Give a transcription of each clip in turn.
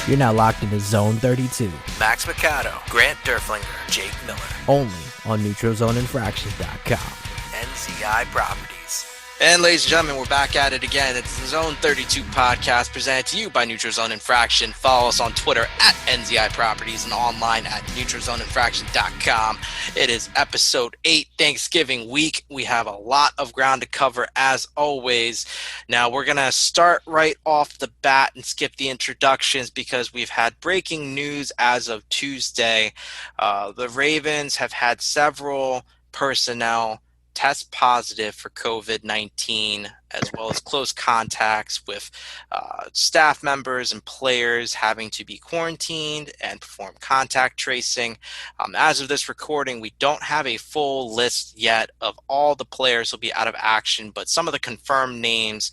You're now locked into Zone 32. Max Mercado, Grant Durflinger, Jake Miller. Only on NeutralZoneInfractions.com. NZI Properties. And ladies and gentlemen, we're back at it again. It's the Zone 32 podcast presented to you by Neutral Zone Infraction. Follow us on Twitter at NZI Properties and online at NeutralZoneInfraction.com. It is episode 8, Thanksgiving week. We have a lot of ground to cover as always. Now we're going to start right off the bat and skip the introductions because we've had breaking news as of Tuesday. The Ravens have had several personnel test positive for COVID-19, as well as close contacts with staff members and players having to be quarantined and perform contact tracing. As of this recording, we don't have a full list yet of all the players who will be out of action, but some of the confirmed names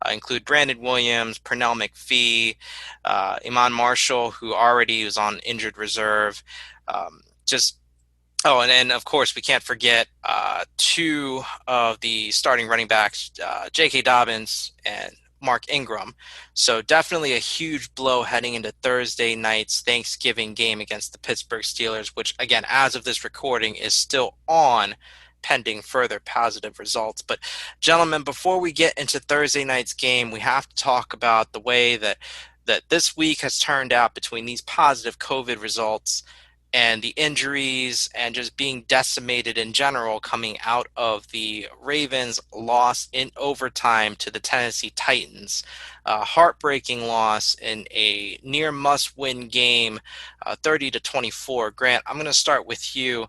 include Brandon Williams, Pernell McPhee, Iman Marshall, who already was on injured reserve. Oh, and then, of course, we can't forget two of the starting running backs, J.K. Dobbins and Mark Ingram. So definitely a huge blow heading into Thursday night's Thanksgiving game against the Pittsburgh Steelers, which, again, as of this recording, is still on pending further positive results. But, gentlemen, before we get into Thursday night's game, we have to talk about the way that this week has turned out between these positive COVID results and the injuries and just being decimated in general coming out of the Ravens' loss in overtime to the Tennessee Titans. Heartbreaking loss in a near must-win game, 30-24. Grant, I'm going to start with you.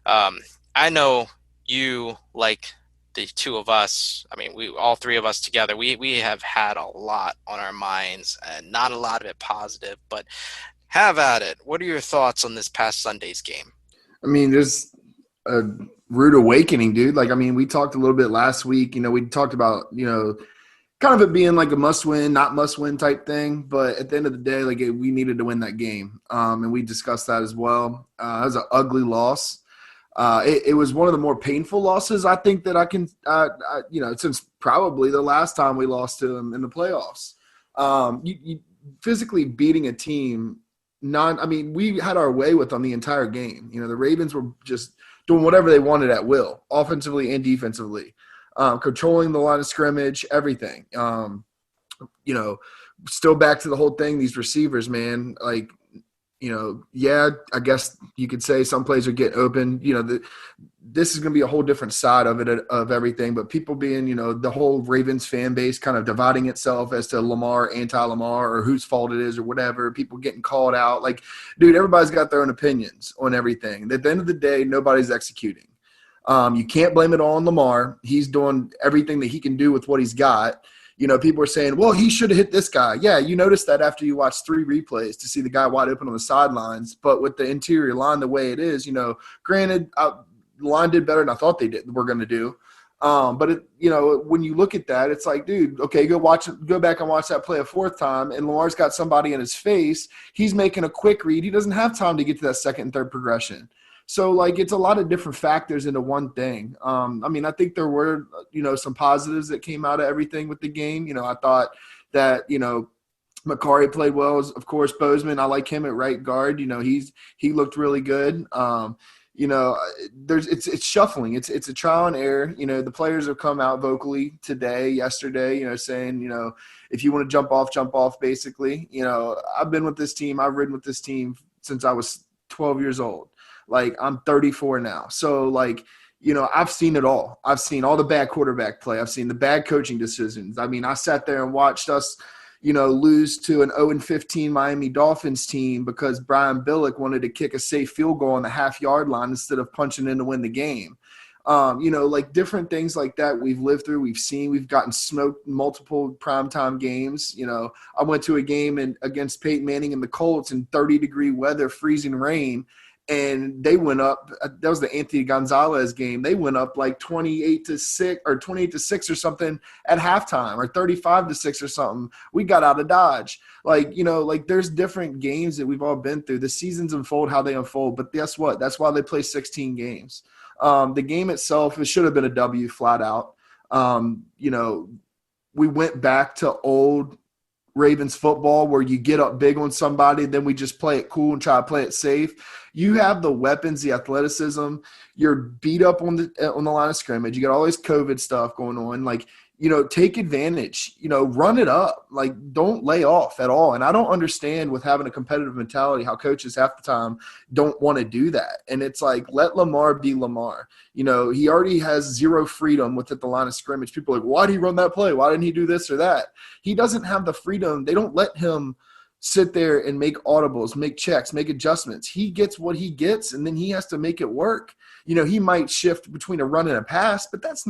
I know you, like the two of us, I mean, all three of us together, we have had a lot on our minds, and not a lot of it positive, but have at it. What are your thoughts on this past Sunday's game? I mean, there's a rude awakening, dude. Like, I mean, we talked a little bit last week. We talked about, kind of it being like a must-win, not must-win type thing. But at the end of the day, like, we needed to win that game. And we discussed that as well. It was an ugly loss. It was one of the more painful losses I think that I can, since probably the last time we lost to them in the playoffs. You physically beating a team – we had our way with them the entire game. The Ravens were just doing whatever they wanted at will, offensively and defensively, controlling the line of scrimmage, everything. Still back to the whole thing, these receivers, man, like, I guess you could say some plays are getting open. This is going to be a whole different side of it, of everything. But people being, the whole Ravens fan base kind of dividing itself as to Lamar, anti-Lamar, or whose fault it is or whatever. People getting called out. Like, dude, everybody's got their own opinions on everything. At the end of the day, nobody's executing. You can't blame it all on Lamar. He's doing everything that he can do with what he's got. People are saying, well, he should have hit this guy. Yeah, you noticed that after you watch 3 replays to see the guy wide open on the sidelines. But with the interior line the way it is, granted, the line did better than I thought we're going to do. But, when you look at that, it's like, dude, okay, go back and watch that play a 4th time, and Lamar's got somebody in his face. He's making a quick read. He doesn't have time to get to that 2nd and 3rd progression. So, like, it's a lot of different factors into one thing. I think there were, some positives that came out of everything with the game. I thought that, Makari played well. Of course, Bozeman, I like him at right guard. He looked really good. It's shuffling. It's a trial and error. The players have come out vocally yesterday, saying, if you want to jump off, basically. I've been with this team. I've ridden with this team since I was 12 years old. Like, I'm 34 now. So, like, I've seen it all. I've seen all the bad quarterback play. I've seen the bad coaching decisions. I mean, I sat there and watched us, lose to an 0-15 Miami Dolphins team because Brian Billick wanted to kick a safe field goal on the half-yard line instead of punching in to win the game. Like different things like that we've lived through, we've seen, we've gotten smoked in multiple primetime games. I went to a game against Peyton Manning and the Colts in 30-degree weather, freezing rain, and they went up. That was the Anthony Gonzalez game. They went up like 28-6 or 28-6 or something at halftime, or 35-6 or something. We got out of Dodge. Like, there's different games that we've all been through. The seasons unfold how they unfold, but guess what? That's why they play 16 games. The game itself, it should have been a W flat out. We went back to old Ravens football where you get up big on somebody, then we just play it cool and try to play it safe. You have the weapons, the athleticism. You're beat up on the line of scrimmage. You got all this COVID stuff going on. Like, take advantage, run it up. Like, don't lay off at all. And I don't understand with having a competitive mentality how coaches half the time don't want to do that. And it's like, let Lamar be Lamar. He already has zero freedom within the line of scrimmage. People are like, why did he run that play? Why didn't he do this or that? He doesn't have the freedom. They don't let him sit there and make audibles, make checks, make adjustments. He gets what he gets, and then he has to make it work. He might shift between a run and a pass, but that's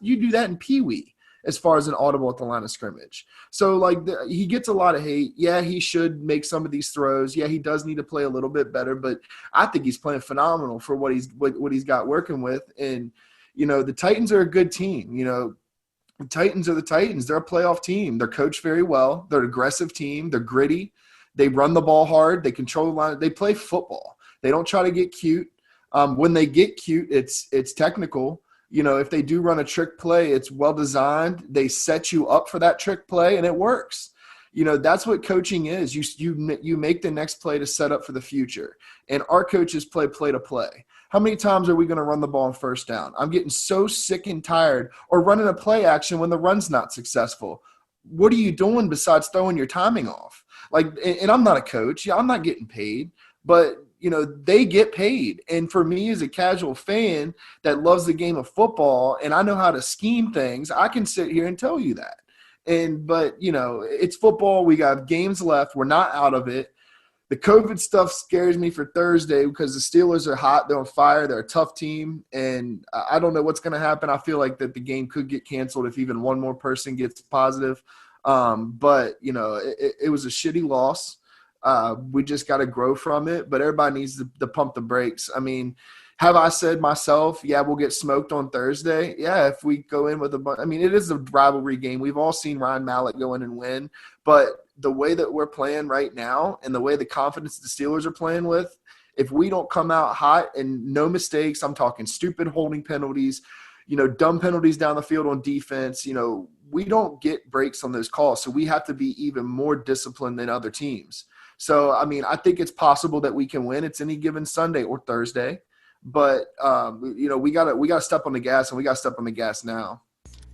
you do that in Pee Wee as far as an audible at the line of scrimmage. So, he gets a lot of hate. Yeah, he should make some of these throws. Yeah, he does need to play a little bit better, but I think he's playing phenomenal for what he's got working with. And, the Titans are a good team. The Titans are the Titans. They're a playoff team. They're coached very well. They're an aggressive team. They're gritty. They run the ball hard. They control the line. They play football. They don't try to get cute. When they get cute, it's technical. If they do run a trick play, it's well designed. They set you up for that trick play, and it works. That's what coaching is. You make the next play to set up for the future. And our coaches play to play. How many times are we going to run the ball on first down? I'm getting so sick and tired. Or running a play action when the run's not successful. What are you doing besides throwing your timing off? And I'm not a coach. Yeah, I'm not getting paid. But, they get paid. And for me as a casual fan that loves the game of football and I know how to scheme things, I can sit here and tell you that. But it's football. We got games left. We're not out of it. The COVID stuff scares me for Thursday because the Steelers are hot. They're on fire. They're a tough team. And I don't know what's going to happen. I feel like that the game could get canceled if even one more person gets positive. But, it was a shitty loss. We just got to grow from it. But everybody needs to pump the brakes. I mean, have I said myself, yeah, we'll get smoked on Thursday? Yeah, if we go in with it is a rivalry game. We've all seen Ryan Mallett go in and win. But the way that we're playing right now and the way the confidence the Steelers are playing with, if we don't come out hot and no mistakes, I'm talking stupid holding penalties, dumb penalties down the field on defense, we don't get breaks on those calls. So we have to be even more disciplined than other teams. So, I think it's possible that we can win. It's any given Sunday or Thursday. But, we gotta step on the gas, and we got to step on the gas now.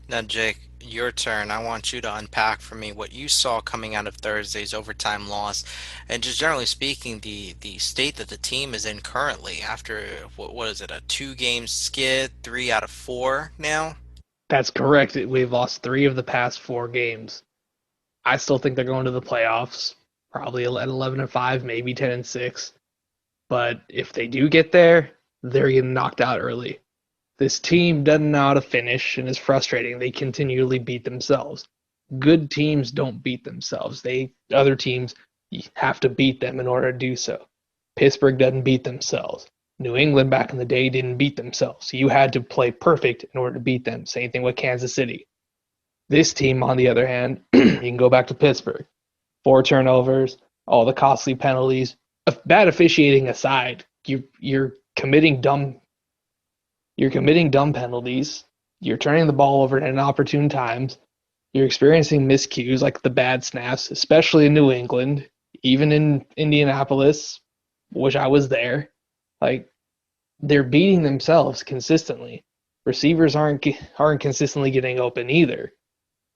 Now, Jake, your turn. I want you to unpack for me what you saw coming out of Thursday's overtime loss, and just generally speaking, the state that the team is in currently after, what is it, a 2-game skid, 3 out of 4 now? That's correct. We've lost 3 of the past 4 games. I still think they're going to the playoffs, probably at 11-5, maybe 10-6. But if they do get there, they're getting knocked out early. This team doesn't know how to finish, and it's frustrating. They continually beat themselves. Good teams don't beat themselves. Other teams have to beat them in order to do so. Pittsburgh doesn't beat themselves. New England back in the day didn't beat themselves. You had to play perfect in order to beat them. Same thing with Kansas City. This team, on the other hand, you can go back to Pittsburgh. 4 turnovers, all the costly penalties. Bad officiating aside, you're committing dumb penalties. You're turning the ball over at inopportune times. You're experiencing miscues like the bad snaps, especially in New England, even in Indianapolis, which I was there. They're beating themselves consistently. Receivers aren't consistently getting open either.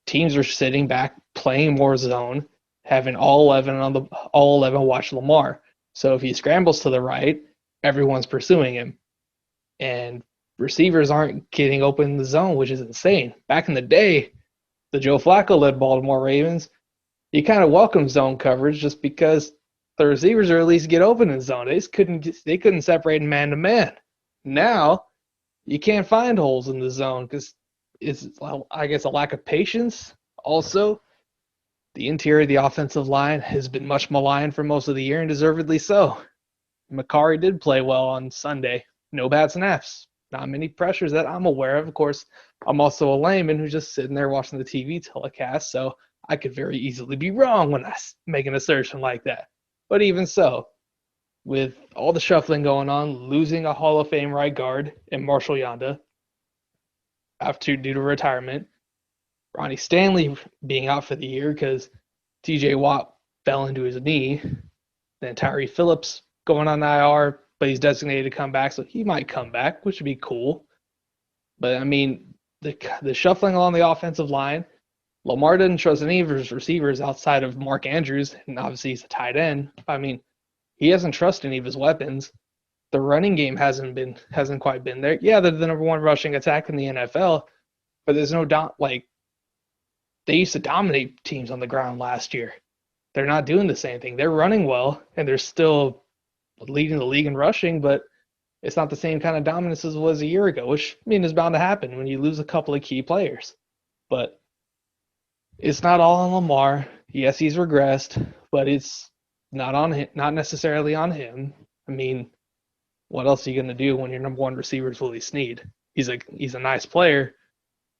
Teams are sitting back, playing more zone, having all 11 watch Lamar. So if he scrambles to the right, everyone's pursuing him. And receivers aren't getting open in the zone, which is insane. Back in the day, the Joe Flacco-led Baltimore Ravens, you kind of welcome zone coverage just because the receivers are at least get open in zone. They couldn't separate man to man. Now, you can't find holes in the zone because it's, I guess, a lack of patience. Also, the interior of the offensive line has been much maligned for most of the year, and deservedly so. Makari did play well on Sunday. No bad snaps. Not many pressures that I'm aware of. Of course, I'm also a layman who's just sitting there watching the TV telecast, so I could very easily be wrong when I make an assertion like that. But even so, with all the shuffling going on, losing a Hall of Fame right guard in Marshall Yanda due to retirement, Ronnie Stanley being out for the year because TJ Watt fell into his knee. Then Tyree Phillips going on IR, but he's designated to come back, so he might come back, which would be cool. But I mean, the shuffling along the offensive line, Lamar doesn't trust any of his receivers outside of Mark Andrews, and obviously he's a tight end. I mean, he hasn't trusted any of his weapons. The running game hasn't quite been there. Yeah, they're the number one rushing attack in the NFL, but there's no they used to dominate teams on the ground last year. They're not doing the same thing. They're running well, and they're still leading the league in rushing, but it's not the same kind of dominance as it was a year ago, which I mean is bound to happen when you lose a couple of key players. But it's not all on Lamar. Yes, he's regressed, but it's not on him, not necessarily on him. I mean, what else are you going to do when your number one receiver is Willie Snead? He's a nice player,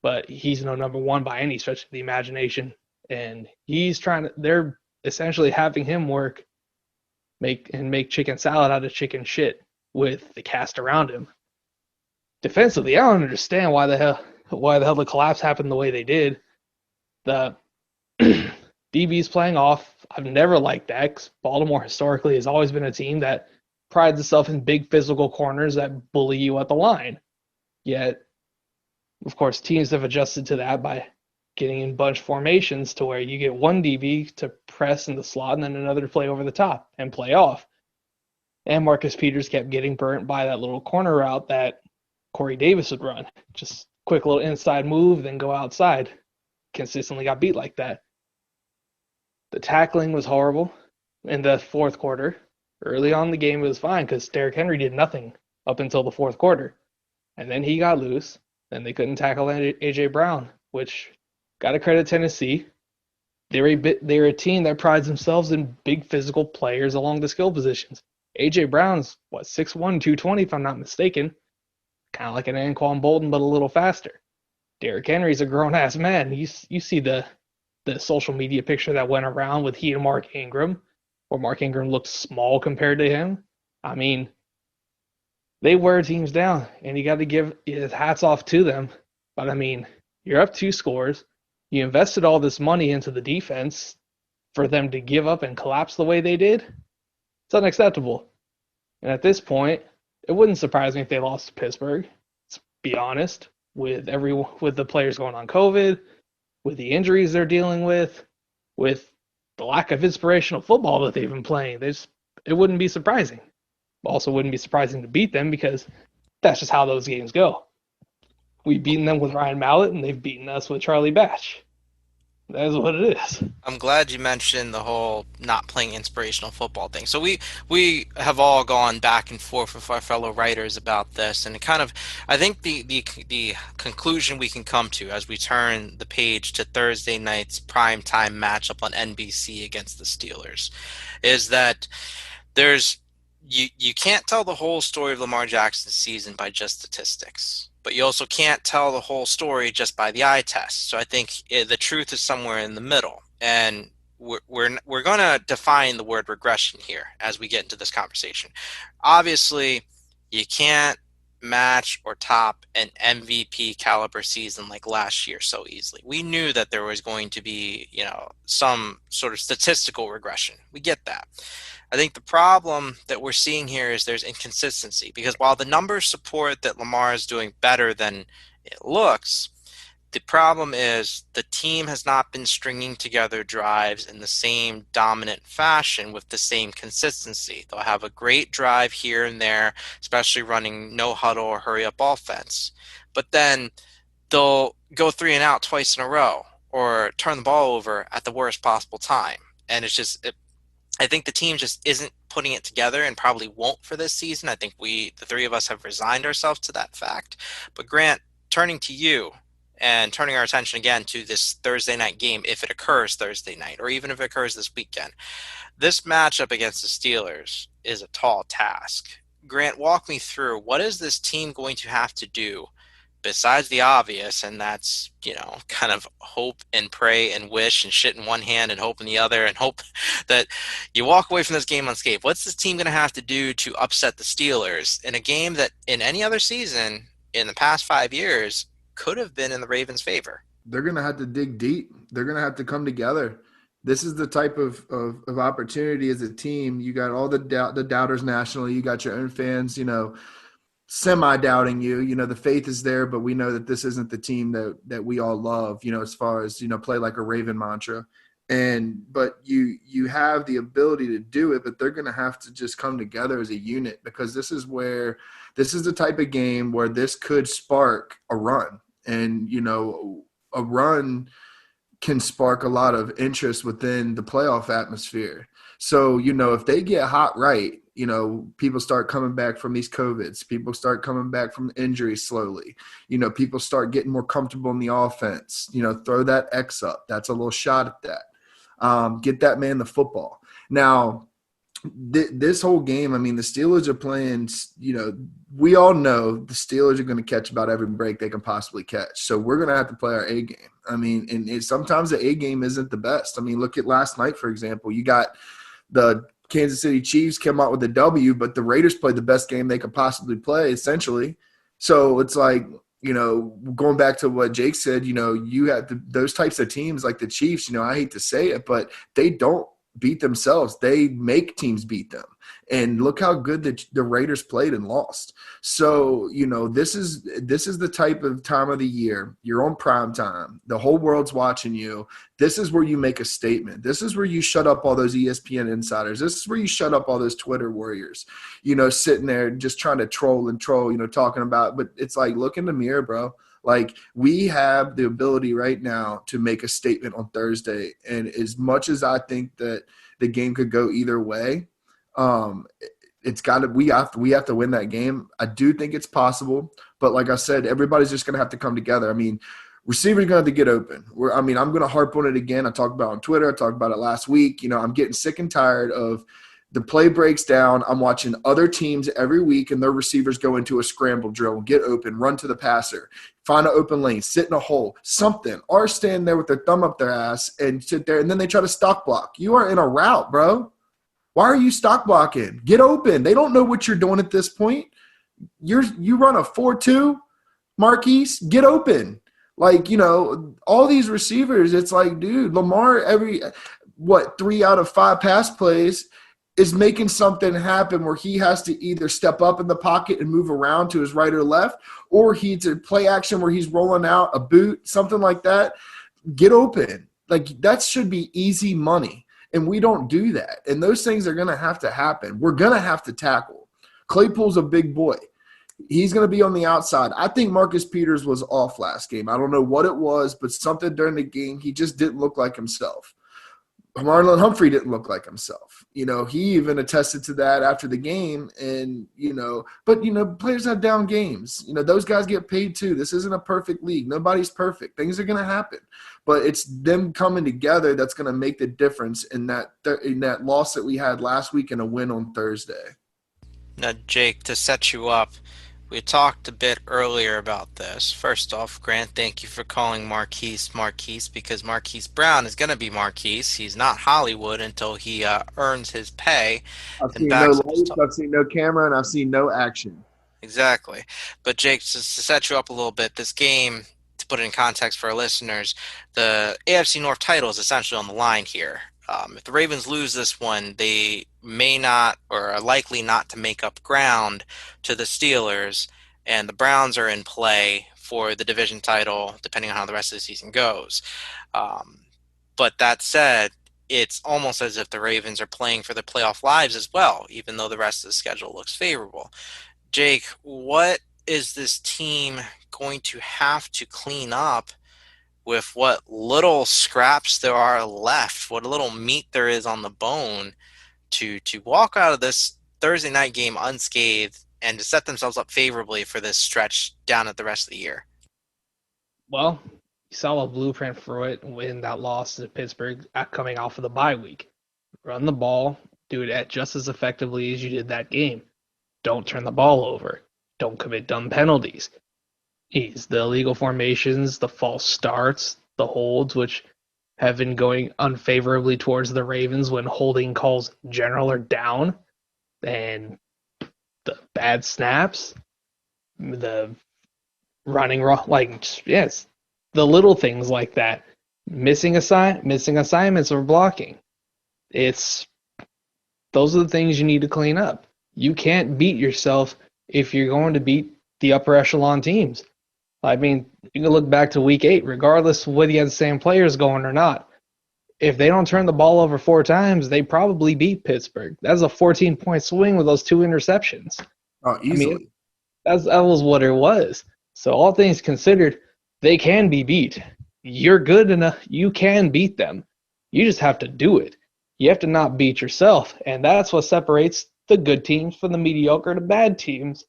but he's no number one by any stretch of the imagination. And they're essentially having him make chicken salad out of chicken shit with the cast around him. Defensively, I don't understand why the hell the collapse happened the way they did. The DB's playing off. I've never liked that 'cause Baltimore historically has always been a team that prides itself in big physical corners that bully you at the line. Yet, of course, teams have adjusted to that by getting in bunch formations to where you get one DB to press in the slot and then another to play over the top and play off. And Marcus Peters kept getting burnt by that little corner route that Corey Davis would run. Just quick little inside move, then go outside. Consistently got beat like that. The tackling was horrible in the fourth quarter. Early on in the game, it was fine because Derrick Henry did nothing up until the fourth quarter. And then he got loose, and they couldn't tackle A.J. Brown, which got to credit Tennessee. They're a team that prides themselves in big physical players along the skill positions. A.J. Brown's, 6'1", 220, if I'm not mistaken. Kind of like an Anquan Bolden, but a little faster. Derrick Henry's a grown-ass man. You see the social media picture that went around with he and Mark Ingram, where Mark Ingram looked small compared to him. I mean, they wear teams down, and you got to give his hats off to them. But, I mean, you're up 2 scores. You invested all this money into the defense for them to give up and collapse the way they did. It's unacceptable. And at this point, it wouldn't surprise me if they lost to Pittsburgh. Let's be honest. With the players going on COVID, with the injuries they're dealing with the lack of inspirational football that they've been playing, it wouldn't be surprising. Also wouldn't be surprising to beat them because that's just how those games go. We've beaten them with Ryan Mallett, and they've beaten us with Charlie Batch. That is what it is. I'm glad you mentioned the whole not playing inspirational football thing. So we have all gone back and forth with our fellow writers about this, and I think the conclusion we can come to as we turn the page to Thursday night's primetime matchup on NBC against the Steelers is that you can't tell the whole story of Lamar Jackson's season by just statistics. But you also can't tell the whole story just by the eye test. So I think the truth is somewhere in the middle. And we're going to define the word regression here as we get into this conversation. Obviously, you can't match or top an MVP caliber season like last year so easily. We knew that there was going to be, some sort of statistical regression. We get that. I think the problem that we're seeing here is there's inconsistency because while the numbers support that Lamar is doing better than it looks, the problem is the team has not been stringing together drives in the same dominant fashion with the same consistency. They'll have a great drive here and there, especially running no huddle or hurry up offense. But then they'll go 3 and out twice in a row or turn the ball over at the worst possible time. And it's just I think the team just isn't putting it together and probably won't for this season. I think the 3 of us have resigned ourselves to that fact. But Grant, turning to you and turning our attention again to this Thursday night game, if it occurs Thursday night, or even if it occurs this weekend, this matchup against the Steelers is a tall task. Grant, walk me through what is this team going to have to do besides the obvious, and that's, kind of hope and pray and wish and shit in one hand and hope in the other and hope that you walk away from this game unscathed. What's this team going to have to do to upset the Steelers in a game that in any other season in the past 5 years could have been in the Ravens' favor? They're going to have to dig deep. They're going to have to come together. This is the type of opportunity as a team. You got all the doubters nationally. You got your own fans, semi-doubting you. The faith is there, but we know that this isn't the team that we all love, as far as, play like a Raven mantra. But you have the ability to do it, but they're going to have to just come together as a unit, because this is the type of game where this could spark a run. And, a run can spark a lot of interest within the playoff atmosphere. So, if they get hot right, people start coming back from these COVIDs. People start coming back from injuries slowly. People start getting more comfortable in the offense. Throw that X up. That's a little shot at that. Get that man the football. Now, this whole game, the Steelers are playing, we all know the Steelers are going to catch about every break they can possibly catch. So we're going to have to play our A game. And sometimes the A game isn't the best. Look at last night, for example. You got the Kansas City Chiefs come out with a W, but the Raiders played the best game they could possibly play, essentially. So it's like, going back to what Jake said, you have those types of teams like the Chiefs, I hate to say it, but they don't beat themselves. They make teams beat them. And look how good the Raiders played and lost. So, this is the type of time of the year. You're on prime time. The whole world's watching you. This is where you make a statement. This is where you shut up all those ESPN insiders. This is where you shut up all those Twitter warriors, sitting there just trying to troll, talking about, but it's like, look in the mirror, bro. Like, we have the ability right now to make a statement on Thursday. And as much as I think that the game could go either way, we have to win that game. I do think it's possible, but like I said, everybody's just going to have to come together. Receivers are going to have to get open. I'm going to harp on it again. I talked about it on Twitter. I talked about it last week. I'm getting sick and tired of the play breaks down. I'm watching other teams every week, and their receivers go into a scramble drill, get open, run to the passer, find an open lane, sit in a hole, something, or stand there with their thumb up their ass and sit there, and then they try to stock block. You are in a route, bro. Why are you stock blocking? Get open. They don't know what you're doing at this point. You run a 4-2, Marquise, get open. Like, all these receivers, it's like, dude, Lamar, 3 out of 5 pass plays is making something happen where he has to either step up in the pocket and move around to his right or left, or he's a play action where he's rolling out a boot, something like that. Get open. Like, that should be easy money. And we don't do that. And those things are going to happen. We're going to have to tackle. Claypool's a big boy. He's going to be on the outside. I think Marcus Peters was off last game. I don't know what it was, but something during the game, he just didn't look like himself. Marlon Humphrey didn't look like himself. He even attested to that after the game. And, but players have down games. Those guys get paid too. This isn't a perfect league. Nobody's perfect. Things are going to happen. But it's them coming together that's going to make the difference in that loss that we had last week and a win on Thursday. Now, Jake, to set you up, we talked a bit earlier about this. First off, Grant, thank you for calling Marquise, because Marquise Brown is going to be Marquise. He's not Hollywood until he earns his pay. I've seen no lights, I've seen no camera, and I've seen no action. Exactly. But, Jake, just to set you up a little bit, this game, to put it in context for our listeners, the AFC North title is essentially on the line here. If the Ravens lose this one, they may not, or are likely not to make up ground to the Steelers, and the Browns are in play for the division title, depending on how the rest of the season goes. But that said, it's almost as if the Ravens are playing for their playoff lives as well, even though the rest of the schedule looks favorable. Jake, what is this team going to have to clean up with what little scraps there are left, what little meat there is on the bone to walk out of this Thursday night game unscathed and to set themselves up favorably for this stretch down at the rest of the year? Well, you saw a blueprint for it in that loss to Pittsburgh coming off of the bye week. Run the ball, do it just as effectively as you did that game. Don't turn the ball over. Don't commit dumb penalties. The illegal formations, the false starts, the holds, which have been going unfavorably towards the Ravens when holding calls in general are down, and the bad snaps, the running, the little things like that. missing assignments or blocking. Those are the things you need to clean up. You can't beat yourself if you're going to beat the upper echelon teams. I mean, you can look back to week 8, regardless of whether you had the same players going or not. If they don't turn the ball over 4 times, they probably beat Pittsburgh. That's a 14-point swing with those 2 interceptions. Oh, easily. I mean, that was what it was. So all things considered, they can be beat. You're good enough. You can beat them. You just have to do it. You have to not beat yourself. And that's what separates the good teams from the mediocre to bad teams.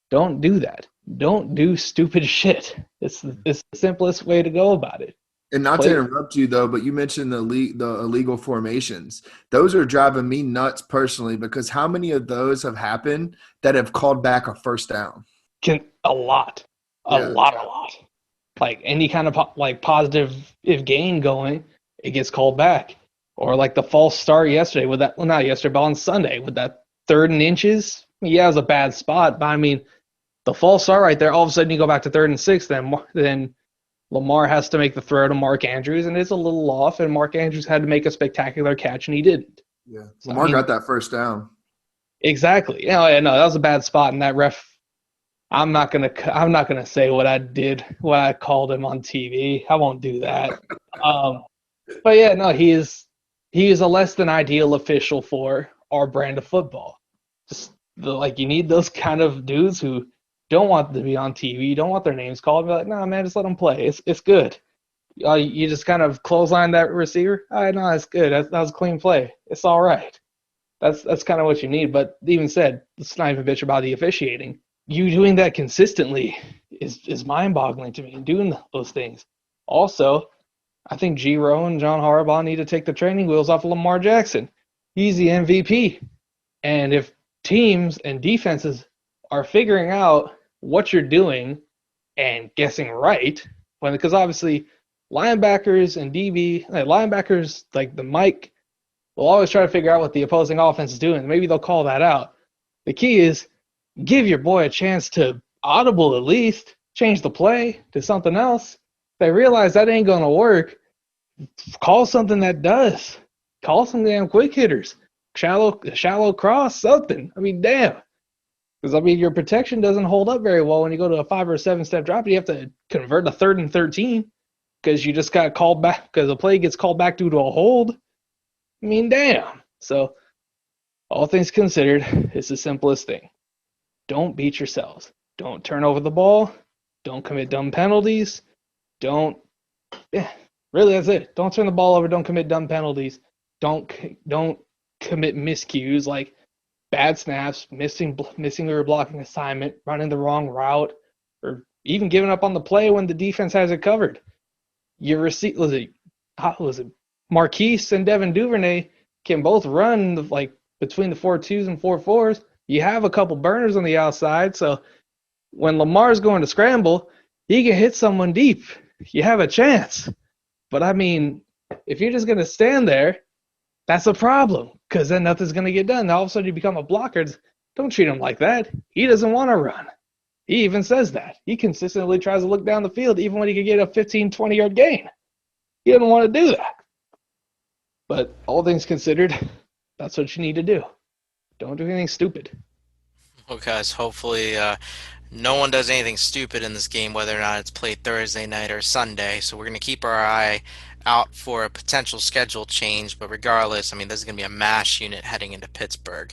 Don't do that. Don't do stupid shit. It's the simplest way to go about it. And not to interrupt you though, but you mentioned the illegal formations. Those are driving me nuts personally, because how many of those have happened that have called back a first down? A lot. Like any kind of positive if gain going, it gets called back. Or like the false start yesterday with that, well, not yesterday, but on Sunday with that 3rd and inches. Yeah, it was a bad spot, but I mean, the false start right there, all of a sudden you go back to 3rd and 6, then Lamar has to make the throw to Mark Andrews, and it's a little off, and Mark Andrews had to make a spectacular catch, and he didn't. Yeah, Lamar got that first down. Exactly. No, that was a bad spot, and that ref. I'm not gonna say what I called him on TV. I won't do that. But yeah, no, he is a less than ideal official for our brand of football. Just you need those kind of dudes who don't want to be on TV, don't want their names called. Be like, nah, man, just let them play. It's good. You just kind of clothesline that receiver. All right, no, it's good. That was a clean play. It's all right. That's kind of what you need. But even said, let's not even bitch about the officiating. You doing that consistently is mind-boggling to me. Doing those things. Also, I think G-Rowe and John Harbaugh need to take the training wheels off of Lamar Jackson. He's the MVP. And if teams and defenses are figuring out what you're doing and guessing right, because obviously linebackers and linebackers like the Mike will always try to figure out what the opposing offense is doing. Maybe they'll call that out. The key is give your boy a chance to audible at least, change the play to something else. If they realize that ain't going to work, call something that does. Call some damn quick hitters. Shallow cross, something. I mean, damn. Because, your protection doesn't hold up very well when you go to a 5 or 7 step drop. You have to convert a 3rd and 13 because you just got called back because the play gets called back due to a hold. I mean, damn. So, all things considered, it's the simplest thing. Don't beat yourselves. Don't turn over the ball. Don't commit dumb penalties. Really, that's it. Don't turn the ball over. Don't commit dumb penalties. Don't commit miscues like bad snaps, missing or blocking assignment, running the wrong route, or even giving up on the play when the defense has it covered. Was it Marquise and Devin Duvernay can both run between the 4.2s and 4.4s. You have a couple burners on the outside, so when Lamar's going to scramble, he can hit someone deep. You have a chance. But if you're just going to stand there, that's a problem because then nothing's going to get done. All of a sudden you become a blocker. Don't treat him like that. He doesn't want to run. He even says that. He consistently tries to look down the field even when he could get a 15, 20-yard gain. He doesn't want to do that. But all things considered, that's what you need to do. Don't do anything stupid. Well, guys, hopefully no one does anything stupid in this game, whether or not it's played Thursday night or Sunday. So we're going to keep our eye out for a potential schedule change, but regardless, this is going to be a mash unit heading into Pittsburgh.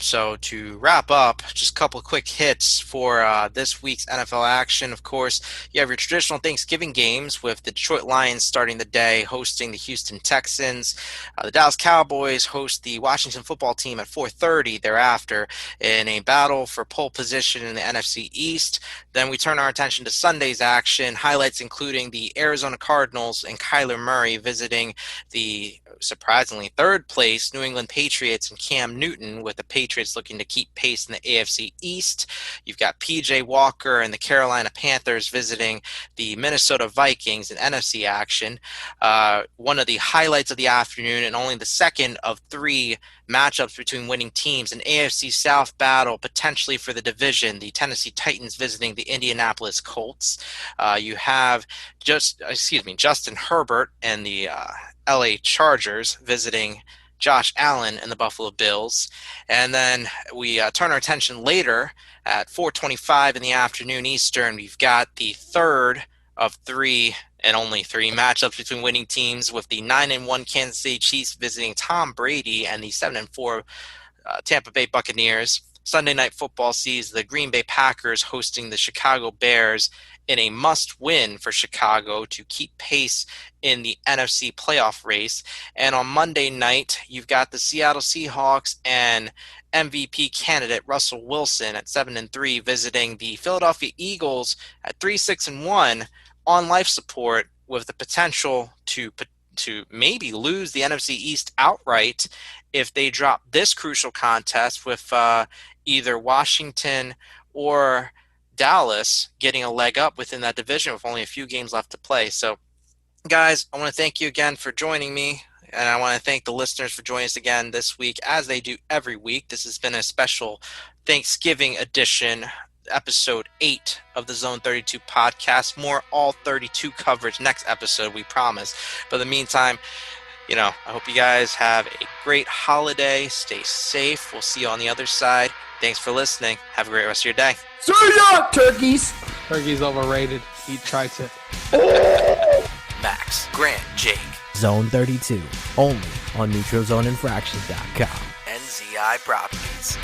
So to wrap up, just a couple of quick hits for this week's NFL action. Of course, you have your traditional Thanksgiving games with the Detroit Lions starting the day hosting the Houston Texans. The Dallas Cowboys host the Washington football team at 4:30 thereafter in a battle for pole position in the NFC East. Then we turn our attention to Sunday's action, highlights including the Arizona Cardinals and Kyler Murray visiting the surprisingly 3rd place New England Patriots and Cam Newton, with the Patriots looking to keep pace in the AFC East. You've got PJ Walker and the Carolina Panthers visiting the Minnesota Vikings in NFC action. One of the highlights of the afternoon and only the second of 3 matchups between winning teams, an AFC South battle potentially for the division, the Tennessee Titans visiting the Indianapolis Colts. You have Justin Herbert Herbert and the LA Chargers visiting Josh Allen and the Buffalo Bills. And then we turn our attention later at 4:25 in the afternoon Eastern. We've got the third of three and only three matchups between winning teams, with the 9-1 Kansas City Chiefs visiting Tom Brady and the 7-4 Tampa Bay Buccaneers. Sunday Night Football sees the Green Bay Packers hosting the Chicago Bears in a must-win for Chicago to keep pace in the NFC playoff race. And on Monday night, you've got the Seattle Seahawks and MVP candidate Russell Wilson at 7-3 visiting the Philadelphia Eagles at 3-6-1 on life support, with the potential to maybe lose the NFC East outright if they drop this crucial contest, with either Washington or Dallas getting a leg up within that division with only a few games left to play. So, guys, I want to thank you again for joining me, and I want to thank the listeners for joining us again this week, as they do every week. This has been a special Thanksgiving edition, episode 8 of the Zone 32 podcast. More all 32 coverage next episode, we promise. But in the meantime, I hope you guys have a great holiday. Stay safe. We'll see you on the other side. Thanks for listening. Have a great rest of your day. See ya, turkeys. Turkey's overrated. Eat tri-tip. Max, Grant, Jake. Zone 32. Only on NeutralZoneInfractions.com. NZI Properties.